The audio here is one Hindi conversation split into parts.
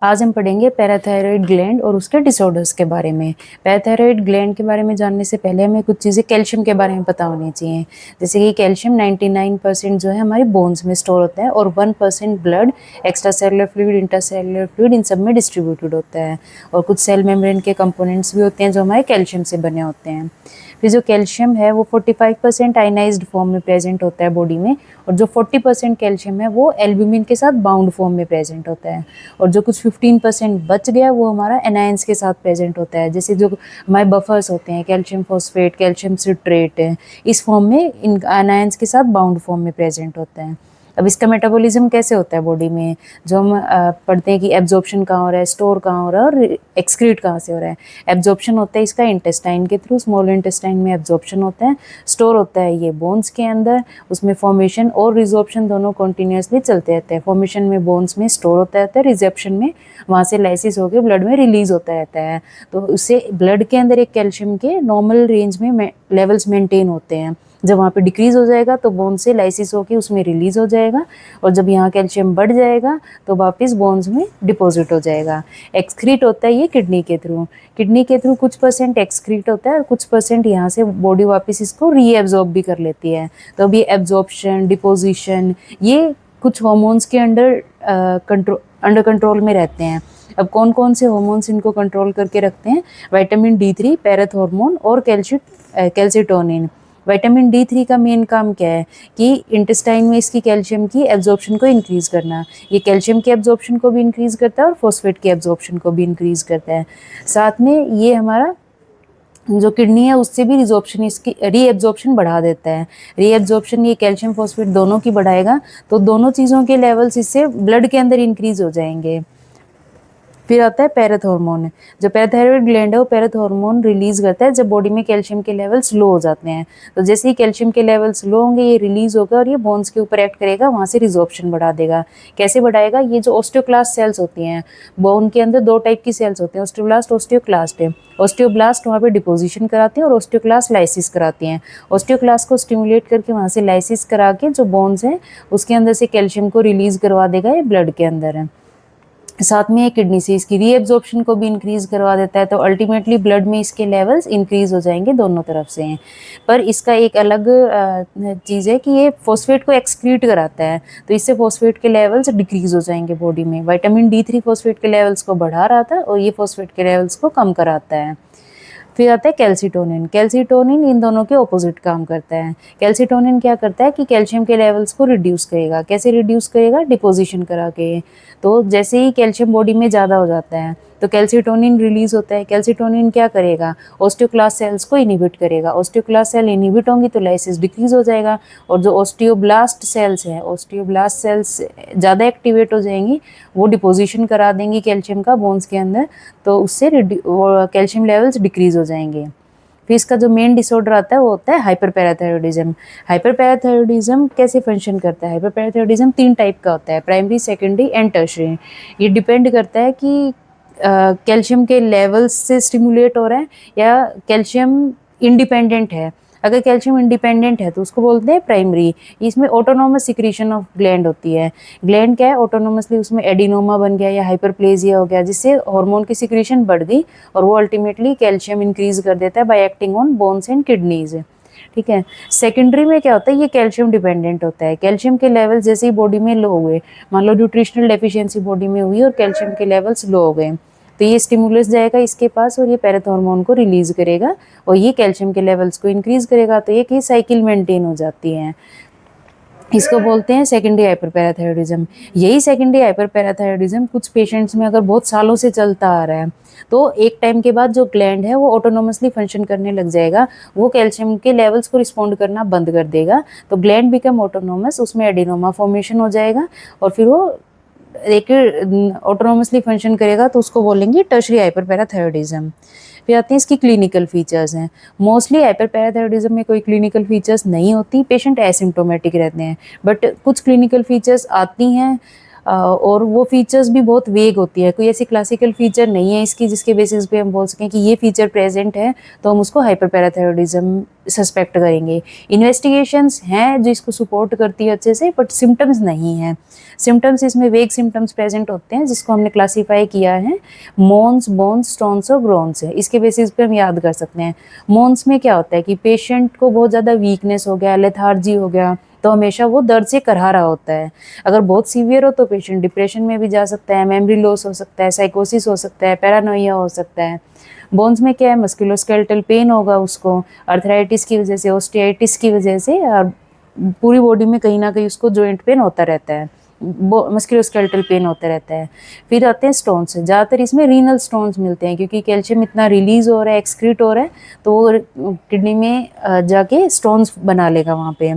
आज हम पढ़ेंगे पैराथायरॉयड ग्लैंड और उसके डिसऑर्डर्स के बारे में। पैराथायरॉयड ग्लैंड के बारे में जानने से पहले हमें कुछ चीज़ें कैल्शियम के बारे में पता होनी चाहिए। जैसे कि कैल्शियम 99% जो है हमारी बोन्स में स्टोर होता है और 1% blood, extra cellular fluid, intracellular fluid in सब में डिस्ट्रीब्यूटेड होता है। और कुछ सेल मेम्ब्रेन के कंपोनेंट्स भी होते हैं जो हमारे कैल्शियम से बने होते हैं। फिर जो कैल्शियम है वो 45% आयनाइज्ड फॉर्म में प्रेजेंट होता है बॉडी में, और जो 40% कैल्शियम है वो एल्ब्यूमिन के साथ बाउंड फॉर्म में प्रेजेंट होता है। और जो कुछ 15% बच गया वो हमारा एनायंस के साथ प्रेजेंट होता है। जैसे जो हमारे बफर्स होते हैं, कैल्शियम फॉस्फेट, कैल्शियम सिट्रेट, इस फॉर्म में इन एनायंस के साथ बाउंड फॉर्म में प्रेजेंट होता है। अब इसका मेटाबॉलिज्म कैसे होता है बॉडी में, जो हम पढ़ते हैं कि एब्जॉर्प्शन कहाँ हो रहा है, स्टोर कहाँ हो रहा है और एक्सक्रीट कहाँ से हो रहा है। एब्जॉर्प्शन होता है इसका इंटेस्टाइन के थ्रू, स्मॉल इंटेस्टाइन में एब्जॉर्प्शन होता है। स्टोर होता है ये बोन्स के अंदर, उसमें फॉर्मेशन और रिजॉर्प्शन दोनों कॉन्टिन्यूसली चलते रहते हैं। फॉर्मेशन में बोन्स में स्टोर होता रहता है, रिजेप्शन में वहाँ से लाइसिस होकर ब्लड में रिलीज होता रहता है। तो उससे ब्लड के अंदर एक कैल्शियम के नॉर्मल रेंज में लेवल्स मेंटेन होते हैं। जब वहाँ पे डिक्रीज हो जाएगा तो बोन से लाइसिस होकर उसमें रिलीज हो जाएगा, और जब यहाँ कैल्शियम बढ़ जाएगा तो वापस बोन्स में डिपॉजिट हो जाएगा। एक्सक्रीट होता है ये किडनी के थ्रू। किडनी के थ्रू कुछ परसेंट एक्सक्रीट होता है और कुछ परसेंट यहाँ से बॉडी वापस इसको रीएब्जॉर्ब भी कर लेती है। तो अब ये एब्जॉर्प्शन, डिपोजिशन, ये कुछ हॉर्मोन्स के अंडर कंट्रोल में रहते हैं। अब कौन कौन से हॉर्मोन्स इनको कंट्रोल करके रखते हैं? विटामिन D3, पैराथॉर्मोन और कैल्सिटोनिन। विटामिन D3 का मेन काम क्या है कि इंटेस्टाइन में इसकी कैल्शियम की एब्जॉर्प्शन को इंक्रीज करना। ये कैल्शियम की एब्जॉर्प्शन को भी इंक्रीज करता है और फॉस्फेट की एब्जॉर्प्शन को भी इंक्रीज करता है। साथ में ये हमारा जो किडनी है उससे भी रिजॉर्प्शन, इसकी रीएब्जॉर्प्शन बढ़ा देता है। रीएब्जॉर्प्शन ये कैल्शियम फॉस्फेट दोनों की बढ़ाएगा, तो दोनों चीज़ों के लेवल्स इससे ब्लड के अंदर इंक्रीज हो जाएंगे। फिर आता है पैराथॉर्मोन। जो पैराथायरॉयड ग्लैंड है वो पैराथॉर्मोन रिलीज करता है जब बॉडी में कैल्शियम के लेवल्स लो हो जाते हैं। तो जैसे ही कैल्शियम के लेवल्स लो होंगे ये रिलीज होगा और ये बोन्स के ऊपर एक्ट करेगा, वहाँ से रिजॉर्प्शन बढ़ा देगा। कैसे बढ़ाएगा? ये जो ऑस्टियोक्लास्ट सेल्स होती हैं, बोन के अंदर दो टाइप की सेल्स होती हैं, ऑस्टियोब्लास्ट, ऑस्टियोक्लास्ट है। ऑस्टियोब्लास्ट वहाँ पे डिपोजिशन कराते हैं और ऑस्टियोक्लास्ट लाइसिस कराती हैं। ऑस्टियोक्लास्ट को स्टिमुलेट करके वहाँ से लाइसिस करा के जो बोन्स हैं उसके अंदर से कैल्शियम को रिलीज करवा देगा, ये ब्लड के अंदर है। साथ में ये किडनी से इसकी रीएब्जॉर्प्शन को भी इंक्रीज करवा देता है। तो अल्टीमेटली ब्लड में इसके लेवल्स इंक्रीज हो जाएंगे दोनों तरफ से हैं। पर इसका एक अलग चीज़ है कि ये फॉस्फेट को एक्सक्रीट कराता है, तो इससे फॉस्फेट के लेवल्स डिक्रीज हो जाएंगे बॉडी में। विटामिन D3 फॉस्फेट के लेवल्स को बढ़ा रहा था और ये फॉस्फेट के लेवल्स को कम कराता है। फिर आता है कैल्सिटोनिन। कैल्सिटोनिन इन दोनों के ऑपोजिट काम करता है। कैल्सिटोनिन क्या करता है कि कैल्शियम के लेवल्स को रिड्यूस करेगा। कैसे रिड्यूस करेगा? डिपोजिशन करा के। तो जैसे ही कैल्शियम बॉडी में ज़्यादा हो जाता है तो कैल्सिटोनिन रिलीज होता है। कैल्सिटोनिन क्या करेगा? ऑस्टियोक्लास्ट सेल्स को इनहिबिट करेगा। ऑस्टियोक्लास्ट सेल इनहिबिट होंगी तो लाइसिस डिक्रीज हो जाएगा, और जो ऑस्टियोब्लास्ट सेल्स हैं, ऑस्टियोब्लास्ट सेल्स ज़्यादा एक्टिवेट हो जाएंगी, वो डिपोजिशन करा देंगी कैल्शियम का बोन्स के अंदर, तो उससे कैल्शियम लेवल्स डिक्रीज हो जाएंगे। फिर इसका जो मेन डिसऑर्डर आता है वो होता है हाइपरपैराथायरॉयडिज्म। हाइपरपैराथायरॉयडिज्म कैसे फंक्शन करता है? हाइपरपैराथायरॉयडिज्म 3 टाइप का होता है, प्राइमरी, सेकेंडरी एंड टर्शियरी। ये डिपेंड करता है कि कैल्शियम के लेवल्स से स्टिमुलेट हो रहा है या कैल्शियम इंडिपेंडेंट है। अगर कैल्शियम इंडिपेंडेंट है तो उसको बोलते हैं प्राइमरी। इसमें ऑटोनोमस सिक्रीशन ऑफ ग्लैंड होती है। ग्लैंड क्या है? ऑटोनोमसली उसमें एडिनोमा बन गया या हाइपरप्लेजिया हो गया, जिससे हार्मोन की सिक्रीशन बढ़ गई और वो अल्टीमेटली कैल्शियम इंक्रीज कर देता है bye acting on bones and kidneys. ठीक है। सेकेंडरी में क्या होता है? ये कैल्शियम डिपेंडेंट होता है। कैल्शियम के लेवल जैसे ही बॉडी में लो हुए, मान लो न्यूट्रिशनल डेफिशिएंसी बॉडी में हुई और कैल्शियम के लेवल्स लो हो गए, तो ये स्टिमुलस जाएगा इसके पास और ये पैराथॉर्मोन को रिलीज करेगा और ये कैल्शियम के लेवल्स को इंक्रीज करेगा। तो ये साइकिल मेंटेन हो जाती है। इसको बोलते हैं सेकेंडरी हाइपरपैराथायरॉयडिज्म। यही सेकेंडरी हाइपरपैराथायरॉयडिज्म कुछ पेशेंट्स में अगर बहुत सालों से चलता आ रहा है तो एक टाइम के बाद जो ग्लैंड है वो ऑटोनोमसली फंक्शन करने लग जाएगा, वो कैल्शियम के लेवल्स को रिस्पॉन्ड करना बंद कर देगा। तो ग्लैंड बिकम ऑटोनोमस, उसमें एडिनोमा फॉर्मेशन हो जाएगा और फिर वो एक ऑटोनोमसली फंक्शन करेगा, तो उसको बोलेंगे टर्शियरी हाइपरपैराथायरॉयडिज्म। फिर आते हैं इसकी क्लिनिकल फीचर्स हैं। मोस्टली हाइपरपैराथायरॉयडिज्म में कोई क्लिनिकल फीचर्स नहीं होती, पेशेंट एसिम्प्टोमेटिक रहते हैं, बट कुछ क्लिनिकल फीचर्स आती हैं। और वो फीचर्स भी बहुत वेग होती है, कोई ऐसी क्लासिकल फीचर नहीं है इसकी जिसके बेसिस पे हम बोल सकें कि ये फीचर प्रेजेंट है तो हम उसको हाइपरपैराथायरॉयडिज्म सस्पेक्ट करेंगे। इन्वेस्टिगेशंस हैं जो इसको सपोर्ट करती है अच्छे से, बट सिम्टम्स नहीं है। सिम्टम्स इसमें वेग सिम्टम्स प्रेजेंट होते हैं जिसको हमने क्लासीफाई किया है मोन्स, बोन्स, स्टोन्स और ग्रोन्स है। इसके बेसिस पे हम याद कर सकते हैं। मोन्स में क्या होता है कि पेशेंट को बहुत ज़्यादा वीकनेस हो गया, लेथार्जी हो गया, तो हमेशा वो दर्द से करहा रहा होता है। अगर बहुत सीवियर हो तो पेशेंट डिप्रेशन में भी जा सकता है, मेमोरी लॉस हो सकता है, साइकोसिस हो सकता है, पैरानोइया हो सकता है। बोन्स में क्या है, मस्कुलोस्केलेटल पेन होगा उसको, अर्थराइटिस की वजह से, ओस्टियाइटिस की वजह से, और पूरी बॉडी में कहीं ना कहीं उसको जॉइंट पेन होता रहता है, मस्कुलोस्केलेटल पेन होता रहता है। फिर आते हैं स्टोन्स, ज़्यादातर इसमें रीनल स्टोन्स मिलते हैं क्योंकि कैल्शियम इतना रिलीज हो रहा है, एक्सक्रीट हो रहा है, तो वो किडनी में जाके स्टोन्स बना लेगा वहाँ पे।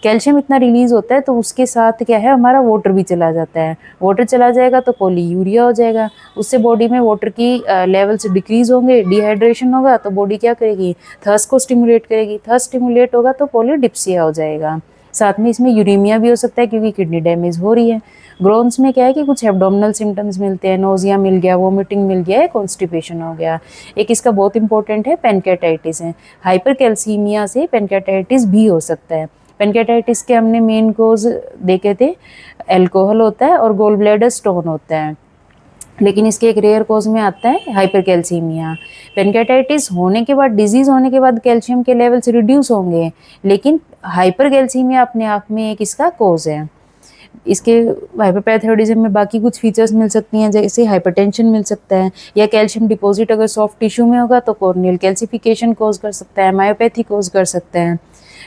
कैल्शियम इतना रिलीज होता है तो उसके साथ क्या है, हमारा वाटर भी चला जाता है। वाटर चला जाएगा तो पॉलीयूरिया हो जाएगा, उससे बॉडी में वाटर की लेवल्स डिक्रीज होंगे, डिहाइड्रेशन होगा तो बॉडी क्या करेगी, थर्स्ट को स्टिमुलेट करेगी, थर्स्ट स्टिमुलेट होगा तो पॉलीडिप्सिया हो जाएगा। साथ में इसमें यूरीमिया भी हो सकता है क्योंकि किडनी डैमेज हो रही है। ग्रोन्स में क्या है कि कुछ एब्डोमिनल सिम्टम्स मिलते हैं, नोजिया मिल गया, वोमिटिंग मिल गया है, कॉन्स्टिपेशन हो गया। एक इसका बहुत इंपॉर्टेंट है पेनकेटाइटिस है। हाइपरकैल्सीमिया से पेनकेटाइटिस भी हो सकता है। पेनकेटाइटिस के हमने मेन कोज देखे थे, अल्कोहल होता है और गोल ब्लैडर स्टोन होता है, लेकिन इसके एक रेयर कोज में आता है हाइपरकैल्सीमिया। पेनकेटाइटिस होने के बाद, डिजीज होने के बाद कैल्शियम के लेवल्स रिड्यूस होंगे, लेकिन हाइपरकैल्सीमिया अपने आप में एक इसका कोज है। इसके हाइपरपैराथायरॉयडिज्म में बाकी कुछ फीचर्स मिल सकती हैं, जैसे हाइपरटेंशन मिल सकता है, या कैल्शियम डिपॉजिट अगर सॉफ्ट टिश्यू में होगा तो कॉर्नियल कैल्सिफिकेशन कॉज कर सकता है, मायोपैथी कॉज कर सकता है।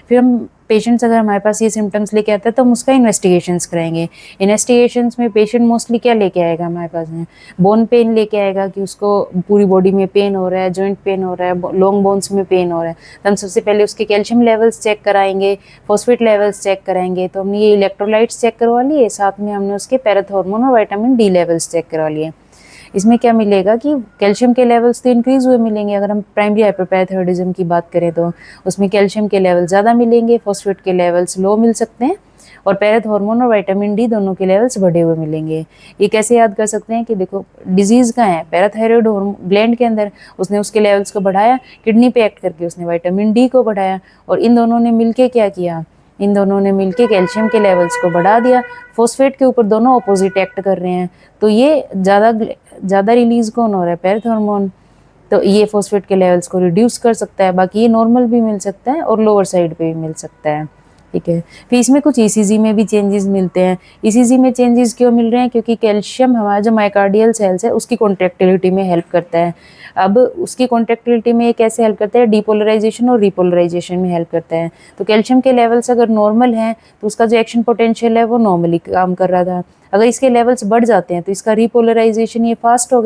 फिर हम पेशेंट्स अगर हमारे पास ये सिम्टम्स लेके आते हैं तो हम उसका इन्वेस्टिगेशंस कराएंगे। इन्वेस्टिगेशंस में पेशेंट मोस्टली क्या लेके आएगा हमारे पास में, बोन पेन लेके आएगा कि उसको पूरी बॉडी में पेन हो रहा है, जॉइंट पेन हो रहा है, लॉन्ग बोन्स में पेन हो रहा है, तो हम सबसे पहले उसके कैल्शियम लेवल्स चेक कराएंगे, फॉस्फेट लेवल्स चेक कराएंगे। तो हमने ये इलेक्ट्रोलाइट्स चेक करवा लिए, साथ में हमने उसके पैराथॉर्मोन और विटामिन डी लेवल्स चेक करवा लिए। इसमें क्या मिलेगा कि कैल्शियम के लेवल्स तो इंक्रीज हुए मिलेंगे, अगर हम प्राइमरी हाइपरपैराथायरॉयडिज्म की बात करें तो उसमें कैल्शियम के लेवल ज़्यादा मिलेंगे, फॉस्फेट के लेवल्स लो मिल सकते हैं, और पैराथॉर्मोन और विटामिन डी दोनों के लेवल्स बढ़े हुए मिलेंगे। ये कैसे याद कर सकते हैं कि देखो डिजीज़ कहाँ है, पैराथायरॉयड ग्लैंड के अंदर, उसने उसके लेवल्स को बढ़ाया, किडनी पे एक्ट करके उसने विटामिन डी को बढ़ाया, और इन दोनों ने मिलके क्या किया, इन दोनों ने मिलके कैल्शियम के लेवल्स को बढ़ा दिया। फॉस्फेट के ऊपर दोनों ऑपोजिट एक्ट कर रहे हैं, तो ये ज़्यादा रिलीज कौन हो रहा है, पैराथॉर्मोन, तो ये फॉस्फेट के लेवल्स को रिड्यूस कर सकता है। बाकी ये नॉर्मल भी मिल सकता है और लोअर साइड पे भी मिल सकता है, ठीक है। फिर इसमें कुछ ईसीजी में भी चेंजेस मिलते हैं। ईसीजी में चेंजेस क्यों मिल रहे हैं, क्योंकि कैल्शियम हमारा जो माइकार्डियल सेल्स है उसकी कॉन्ट्रैक्टिलिटी में हेल्प करता है। अब उसकी कॉन्ट्रैक्टिलिटी में ये कैसे हेल्प करता है, डीपोलराइजेशन और रिपोलराइजेशन में हेल्प करता है। तो कैल्शियम के लेवल्स अगर नॉर्मल हैं तो उसका जो एक्शन पोटेंशियल है वो नॉर्मली काम कर रहा था। अगर इसके लेवल्स बढ़ जाते हैं तो इसका रिपोलराइजेशन ये फास्ट हो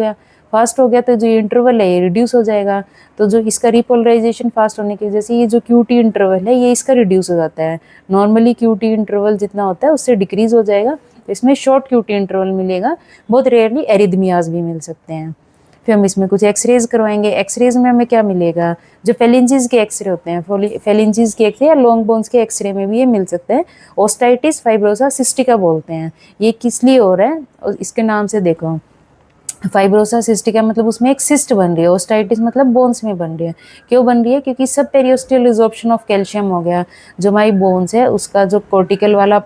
गया तो जो इंटरवल है ये रिड्यूस हो जाएगा। तो जो इसका रिपोलराइजेशन फास्ट होने की वजह से ये जो क्यूटी इंटरवल है ये इसका रिड्यूस हो जाता है। नॉर्मली क्यूटी इंटरवल जितना होता है उससे डिक्रीज हो जाएगा, तो इसमें शॉर्ट क्यूटी इंटरवल मिलेगा। बहुत रेयरली एरिथमियाज भी मिल सकते हैं। फिर हम इसमें कुछ एक्सरेज करवाएंगे। एक्सरेज में हमें क्या मिलेगा, जो फेलिंजीज के एक्सरे होते हैं, फेलिंजीज के एक्सरे या लॉन्ग बोन्स के एक्सरे में भी ये मिल सकता है। ओस्टाइटिस फाइब्रोसा सिस्टिका बोलते हैं। ये किस लिए हो रहा है, और इसके नाम से देखो, फाइब्रोसा सिस्टिका मतलब उसमें एक सिस्ट बन रही है, ओस्टाइटिस मतलब बोन्स में बन रही है। क्यों बन रही है, क्योंकि सब पेरियोस्टियल रिजॉर्प्शन ऑफ कैल्शियम हो गया। जो हमारी बोन्स है उसका जो कोर्टिकल वाला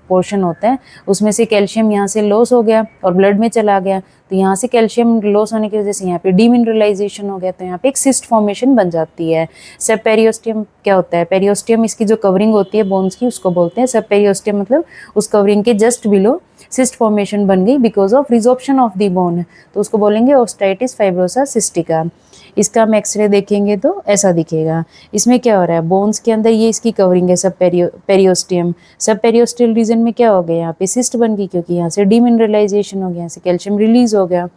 पोर्शन होता है उसमें से कैल्शियम यहाँ से लॉस हो गया और ब्लड में चला गया, तो यहाँ से कैल्शियम लॉस होने की वजह से यहाँ पे डीमिनरलाइजेशन हो गया, तो यहाँ पे एक सिस्ट फॉर्मेशन बन जाती है। सब पेरियोस्टियम क्या होता है, पेरियोस्टियम इसकी जो कवरिंग होती है बोन्स की उसको बोलते हैं सब पेरियोस्टियम, मतलब उस कवरिंग के जस्ट बिलो सिस्ट फॉर्मेशन बन गई because of resorption of the bone, तो उसको बोलेंगे ओस्टाइटिस फाइब्रोसा सिस्टिका। इसका हम एक्सरे देखेंगे तो ऐसा दिखेगा। इसमें क्या हो रहा है, बोन्स के अंदर ये इसकी कवरिंग है सब पेरियोस्टियम। सब पेरियोस्टियल रीजन में क्या हो गया, यहाँ पे सिस्ट बन गई क्योंकि यहाँ से डीमिनरलाइजेशन हो गया, यहाँ से कैल्शियम रिलीज हो गया।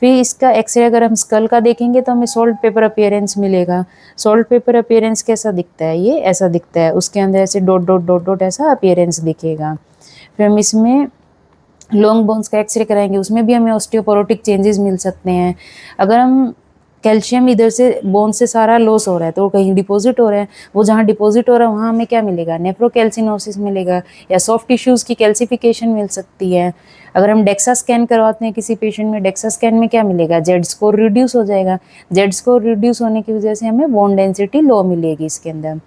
फिर इसका एक्सरे अगर हम स्कल का देखेंगे तो हमें सॉल्ट पेपर अपीयरेंस मिलेगा। सॉल्ट पेपर अपीयरेंस कैसा दिखता है, ये ऐसा दिखता है, उसके अंदर ऐसे डॉट डॉट डॉट डॉट ऐसा अपीयरेंस दिखेगा। फिर हम इसमें लॉन्ग बोन्स का एक्सरे कराएंगे, उसमें भी हमें ऑस्टियोपोरोटिक चेंजेस मिल सकते हैं। अगर हम कैल्शियम इधर से बोन से सारा लॉस हो रहा है तो कहीं डिपॉजिट हो रहा है, वो जहाँ डिपॉजिट हो रहा है वहाँ हमें क्या मिलेगा, नेफ्रोकैल्सिनोसिस मिलेगा, या सॉफ्ट टिश्यूज़ की कैल्सिफिकेशन मिल सकती है। अगर हम डेक्सा स्कैन करवाते हैं किसी पेशेंट में, डेक्सा स्कैन में क्या मिलेगा, जेड स्कोर रिड्यूस हो जाएगा। जेड स्कोर रिड्यूस होने की वजह से हमें बोन डेंसिटी लो मिलेगी इसके अंदर।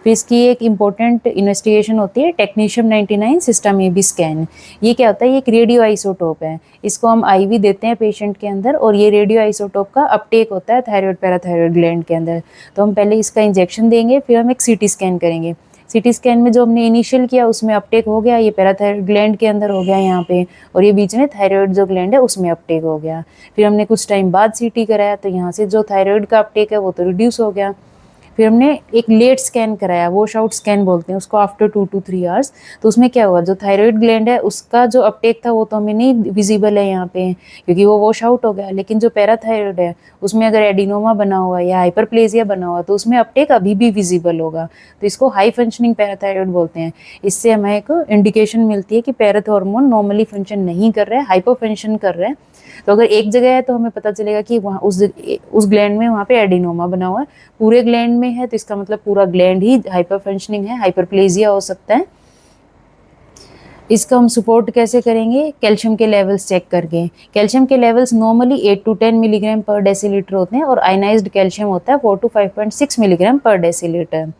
फिर इसकी एक इम्पॉर्टेंट इन्वेस्टिगेशन होती है technetium 99 sestamibi scan. ये क्या होता है, ये एक रेडियो आइसोटोप है, इसको हम आईवी देते हैं पेशेंट के अंदर, और ये रेडियो आइसोटोप का अपटेक होता है थायराइड पैराथायराइड ग्लैंड के अंदर। तो हम पहले इसका इंजेक्शन देंगे, फिर हम एक सीटी स्कैन करेंगे। सीटी स्कैन में जो हमने इनिशियल किया उसमें अपटेक हो गया, ये पैराथायराइड ग्लैंड के अंदर हो गया यहाँ पे, और ये बीच में थायराइड जो ग्लैंड है उसमें अपटेक हो गया। फिर हमने कुछ टाइम बाद सीटी कराया, तो यहाँ से जो थायराइड का अपटेक है वो तो रिड्यूस हो गया। फिर हमने एक लेट स्कैन कराया, वॉश आउट स्कैन बोलते हैं उसको, आफ्टर 2 to 3 आवर्स। तो उसमें क्या हुआ, जो थायराइड ग्लैंड है उसका जो अपटेक था वो तो हमें नहीं विजिबल है यहाँ पे, क्योंकि वो वॉश आउट हो गया। लेकिन जो पैराथायराइड है उसमें अगर एडिनोमा बना हुआ है या हाइपरप्लेजिया बना हुआ तो उसमें अपटेक अभी भी विजिबल होगा। तो इसको हाई फंक्शनिंग पैराथायराइड बोलते हैं। इससे हमें एक इंडिकेशन मिलती है कि पैराथ हार्मोन नॉर्मली फंक्शन नहीं कर रहा है, हाइपर फंक्शन कर रहा है। तो अगर एक जगह है तो हमें पता चलेगा कि वहाँ उस ग्लैंड में वहाँ पे एडिनोमा बना हुआ है। पूरे ग्लैंड में है तो इसका मतलब पूरा ग्लैंड ही हाइपर फंक्शनिंग है, हाइपरप्लेजिया हो सकता है। इसका हम सपोर्ट कैसे करेंगे, कैल्शियम के लेवल्स चेक करके। कैल्शियम के लेवल्स नॉर्मली 8 to 10 मिलीग्राम पर डेसीलीटर होते हैं, और आयनाइज्ड कैल्शियम होता है 4 to 5.6 मिलीग्राम पर डेसीलीटर।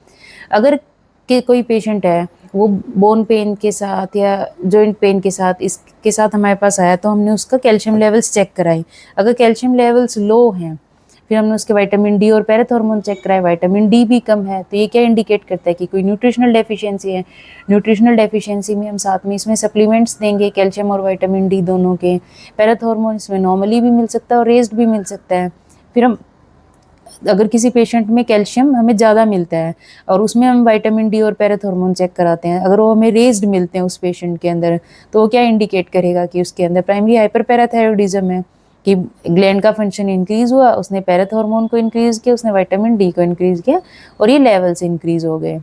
अगर कोई पेशेंट है वो बोन पेन के साथ या जॉइंट पेन के साथ इसके साथ हमारे पास आया, तो हमने उसका कैल्शियम लेवल्स चेक कराई। अगर कैल्शियम लेवल्स लो हैं, फिर हमने उसके विटामिन डी और पैराथ हार्मोन चेक कराए, विटामिन डी भी कम है, तो ये क्या इंडिकेट करता है कि कोई न्यूट्रिशनल डेफिशिएंसी है। न्यूट्रिशनल डेफिशिएंसी में हम साथ में इसमें सप्लीमेंट्स देंगे, कैल्शियम और विटामिन डी दोनों के। पैराथ हार्मोन इसमें नॉर्मली भी मिल सकता है और रेज्ड भी मिल सकता है। फिर हम अगर किसी पेशेंट में कैल्शियम हमें ज़्यादा मिलता है और उसमें हम विटामिन डी और पैराथ हार्मोन चेक कराते हैं, अगर वो हमें रेज्ड मिलते हैं उस पेशेंट के अंदर, तो वो क्या इंडिकेट करेगा कि उसके अंदर प्राइमरी हाइपरपैराथायरॉइडिज्म है, कि ग्लैंड का फंक्शन इंक्रीज हुआ, उसने पैराथ हार्मोन को इंक्रीज किया, उसने विटामिन डी को इंक्रीज किया और ये लेवल्स इंक्रीज हो गए।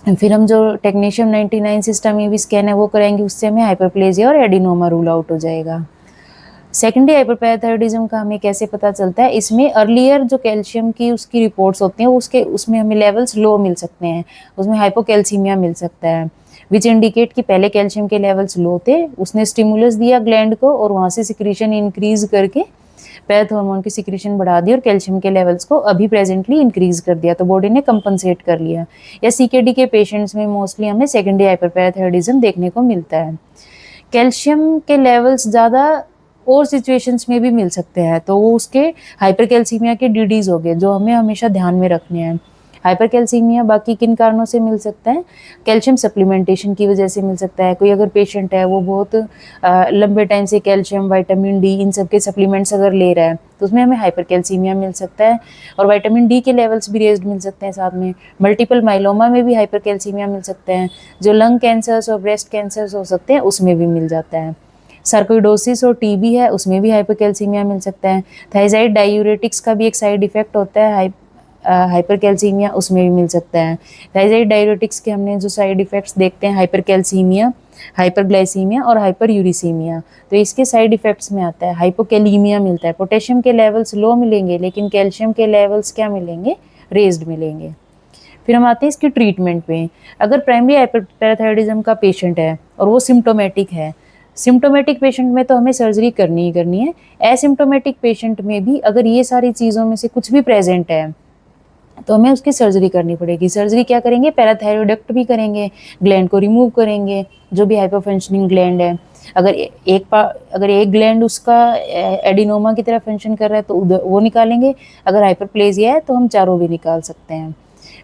फिर हम जो टेक्नीशियम 99 सिस्टम ये भी स्कैन है वो कराएंगे, उससे हमें हाइपरप्लेजिया और एडिनोमा रूल आउट हो जाएगा। सेकेंडरी हाइपरपैराथायरॉइडिज्म का हमें कैसे पता चलता है, इसमें अर्लियर जो कैल्शियम की उसकी रिपोर्ट्स होती हैं उसमें हमें लेवल्स लो मिल सकते हैं, उसमें हाइपोकैल्सीमिया मिल सकता है, विच इंडिकेट कि पहले कैल्शियम के लेवल्स लो थे, उसने स्टिमुलस दिया ग्लैंड को और वहाँ से सिक्रीशन इंक्रीज करके पैराथ हार्मोन की सिक्रीशन बढ़ा दी और कैल्शियम के लेवल्स को अभी प्रेजेंटली इंक्रीज कर दिया, तो बॉडी ने कंपनसेट कर लिया। या सीकेडी के पेशेंट्स में मोस्टली हमें सेकेंडरी हाइपरपैराथायरॉइडिज्म देखने को मिलता है। कैल्शियम के लेवल्स ज़्यादा और सिचुएशंस में भी मिल सकते हैं, तो वो उसके हाइपरकैल्सीमिया के डीडीज हो गए जो हमें हमेशा ध्यान में रखने हैं। हाइपरकैल्सीमिया बाकी किन कारणों से मिल सकता है, कैल्शियम सप्लीमेंटेशन की वजह से मिल सकता है। कोई अगर पेशेंट है वो बहुत लंबे टाइम से कैल्शियम विटामिन डी इन सब के सप्लीमेंट्स अगर ले रहा है तो उसमें हमें हाइपरकैल्सीमिया मिल सकता है, और विटामिन डी के लेवल्स भी रेज्ड मिल सकते हैं साथ में। मल्टीपल माइलोमा में भी हाइपरकैल्सीमिया मिल सकते हैं, जो लंग कैंसर्स और ब्रेस्ट कैंसर्स हो सकते हैं उसमें भी मिल जाता है। सार्कोइडोसिस और टीबी है उसमें भी हाइपरकैल्सीमिया मिल सकता है। थायराइड डायूरेटिक्स का भी एक साइड इफेक्ट होता है हाइपरकैल्सीमिया, उसमें भी मिल सकता है। थायराइड डायूरेटिक्स के हमने जो साइड इफेक्ट्स देखते हैं हाइपरकैल्सीमिया, हाइपरग्लाइसीमिया और हाइपरयूरिसीमिया, तो इसके साइड इफेक्ट्स में आता है हाइपोकैलीमिया मिलता है। पोटेशियम के लेवल्स लो मिलेंगे लेकिन कैल्शियम के लेवल्स क्या मिलेंगे, रेज्ड मिलेंगे। फिर हम आते हैं इसकी ट्रीटमेंट पे। अगर प्राइमरी हाइपरपैराथायरॉइडिज्म का पेशेंट है और वो सिम्टोमेटिक है, सिम्टोमेटिक पेशेंट में तो हमें सर्जरी करनी ही करनी है। एसिम्टोमेटिक पेशेंट में भी अगर ये सारी चीज़ों में से कुछ भी प्रेजेंट है तो हमें उसकी सर्जरी करनी पड़ेगी। सर्जरी क्या करेंगे, पैराथायरॉइडेक्ट भी करेंगे, ग्लैंड को रिमूव करेंगे जो भी हाइपर फंक्शनिंग ग्लैंड है। अगर एक ग्लैंड उसका एडिनोमा की तरह फंक्शन कर रहा है तो उधर वो निकालेंगे, अगर हाइपरप्लेजिया है तो हम चारों भी निकाल सकते हैं।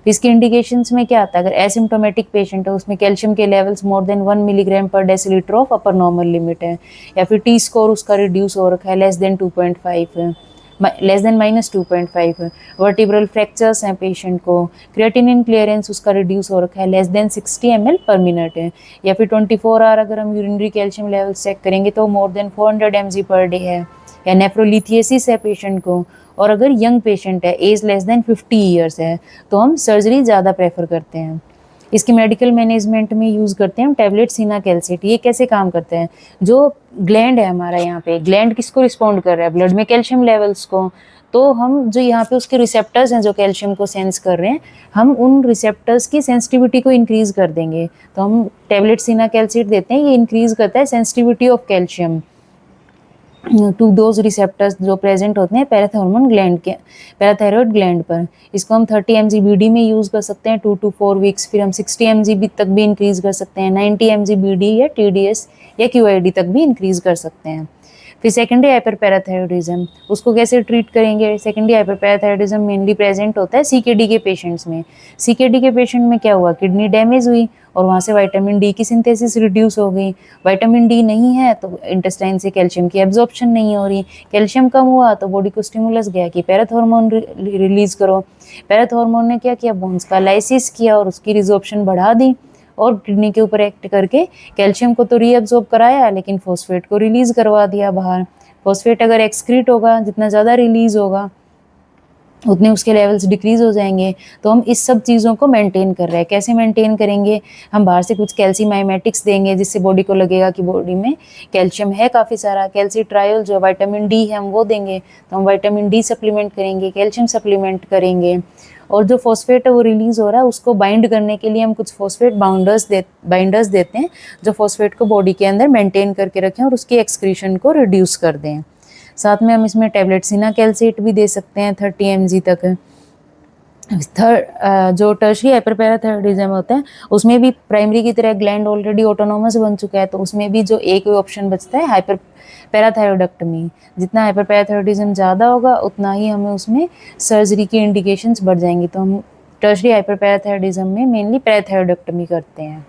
इसकी इंडिकेशंस में क्या आता है, अगर एसिम्टोमेटिक पेशेंट है उसमें कैल्शियम के लेवल्स मोर देन 1 मिलीग्राम पर decilitre of upper normal limit है, या फिर टी स्कोर उसका रिड्यूस हो रखा है less than 2.5 less than -2.5, vertebral fractures हैं पेशेंट को, क्रिएटिनिन क्लियरेंस उसका रिड्यूस हो रखा है लेस देन 60 ml पर मिनट है, या फिर 24 आवर अगर हम यूरिनरी कैल्शियम लेवल चेक करेंगे तो more than 400 mg per day है, या नेफ्रोलिथियसिस है पेशेंट को, और अगर यंग पेशेंट है एज लेस देन 50 ईयर्स है तो हम सर्जरी ज़्यादा प्रेफर करते हैं। इसकी मेडिकल मैनेजमेंट में यूज़ करते हैं हम टैबलेट सिनाकेल्सिट। ये कैसे काम करते हैं, जो ग्लैंड है हमारा, यहाँ पे ग्लैंड किसको रिस्पॉन्ड कर रहा है, ब्लड में कैल्शियम लेवल्स को। तो हम जो यहाँ पे उसके रिसेप्टर्स हैं जो कैल्शियम को सेंस कर रहे हैं, हम उन रिसेप्टर्स की सेंसिटिविटी को इंक्रीज कर देंगे। तो हम टैबलेट सिनाकेल्सिट देते हैं, ये इंक्रीज करता है sensitivity of calcium to those receptors जो प्रेजेंट होते हैं पैराथायरॉयड ग्लैंड के, पैराथायरॉयड ग्लैंड पर। इसको हम 30 mg BD में यूज़ कर सकते हैं 2 to 4 वीक्स, फिर हम 60 mg तक भी इंक्रीज़ कर सकते हैं, 90 mg BD या TDS या QID तक भी इंक्रीज़ कर सकते हैं। फिर सेकेंडरी हाइपरपैराथायरॉयडिज्म, उसको कैसे ट्रीट करेंगे। सेकेंडरी हाइपरपैराथायरॉयडिज्म मेनली प्रेजेंट होता है CKD के पेशेंट्स में। CKD के पेशेंट में क्या हुआ, किडनी डैमेज हुई और वहाँ से विटामिन डी की सिंथेसिस रिड्यूस हो गई। विटामिन डी नहीं है तो इंटेस्टाइन से कैल्शियम की एब्जॉर्प्शन नहीं हो रही, कैल्शियम कम हुआ तो बॉडी को स्टिमुलस गया कि पैराथ हार्मोन रिलीज करो। पैराथ हार्मोन ने क्या किया, बोन्स का लाइसिस किया और उसकी रिजॉर्प्शन बढ़ा दी और किडनी के ऊपर एक्ट करके कैल्शियम को तो रीअब्जॉर्ब कराया लेकिन फॉस्फेट को रिलीज करवा दिया बाहर। फॉस्फेट अगर एक्सक्रीट होगा, जितना ज़्यादा रिलीज होगा उतने उसके लेवल्स डिक्रीज हो जाएंगे। तो हम इस सब चीज़ों को मेंटेन कर रहे हैं। कैसे मेंटेन करेंगे, हम बाहर से कुछ कैल्सीमाइमेटिक्स देंगे जिससे बॉडी को लगेगा कि बॉडी में कैल्शियम है काफ़ी सारा। कैल्सीट्रायल जो विटामिन डी है हम वो देंगे, तो हम विटामिन डी सप्लीमेंट करेंगे, कैल्शियम सप्लीमेंट करेंगे। और जो फॉस्फेट है वो रिलीज़ हो रहा है उसको बाइंड करने के लिए हम कुछ फॉस्फेट बाइंडर्स देते हैं जो फॉस्फेट को बॉडी के अंदर मेंटेन करके रखें और उसकी एक्सक्रीशन को रिड्यूस कर दें। साथ में हम इसमें टैबलेट सिनाकेल्सिट भी दे सकते हैं 30 mg तक। जो टर्शरी हाइपरपैराथायरॉयडिज्म होता है उसमें भी प्राइमरी की तरह ग्लैंड ऑलरेडी ऑटोनोमस बन चुका है, तो उसमें भी जो एक ऑप्शन बचता है हाइपर पैराथायरॉयडेक्टमी। जितना हाइपरपैराथायरॉयडिज्म ज़्यादा होगा उतना ही हमें उसमें सर्जरी की इंडिकेशंस बढ़ जाएंगी। तो हम टर्शरी हाइपरपैराथायरॉयडिज्म में मेनली पैराथायरॉयडेक्टमी करते हैं।